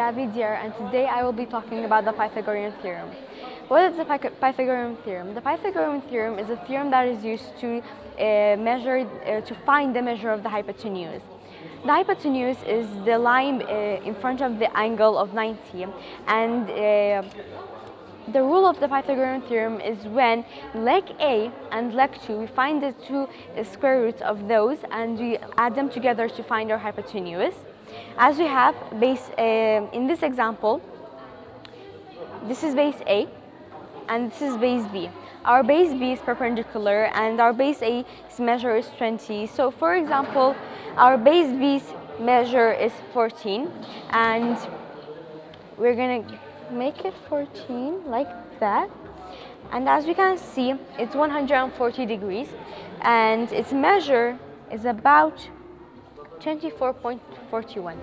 David here, and today I will be talking about the Pythagorean theorem. What is the Pythagorean theorem? The Pythagorean theorem is a theorem that is used to to find the measure of the hypotenuse. The hypotenuse is the line in front of the angle of 90, and the rule of the Pythagorean theorem is when leg A and leg 2, we find the two square roots of those and we add them together to find our hypotenuse. As we have base, in this example, this is base A and this is base B. Our base B is perpendicular and our base A's measure is 20. So for example, our base B's measure is 14 and we're gonna make it 14 like that. And as we can see, it's 140 degrees and its measure is about 24.41.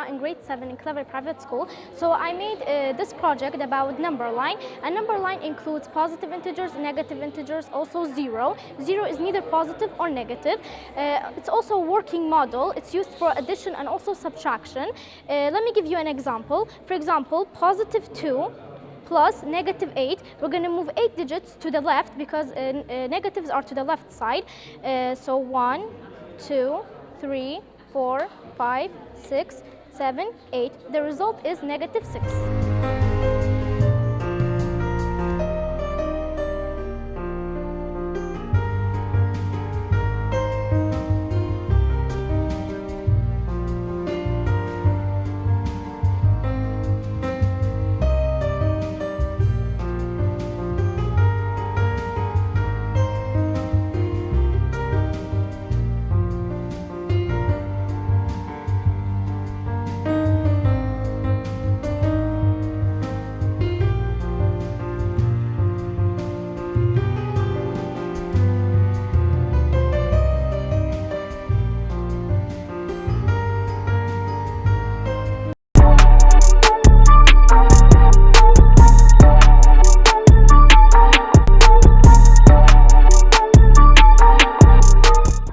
In grade 7 in Clever Private School. So I made this project about number line. A number line includes positive integers, negative integers, also zero. Zero is neither positive or negative. It's also a working model. It's used for addition and also subtraction. Let me give you an example. For example, positive 2 plus negative 8, we're going to move 8 digits to the left because negatives are to the left side. So 1, 2, 3, 4, 5, 6, 7, 8. The result is negative 6.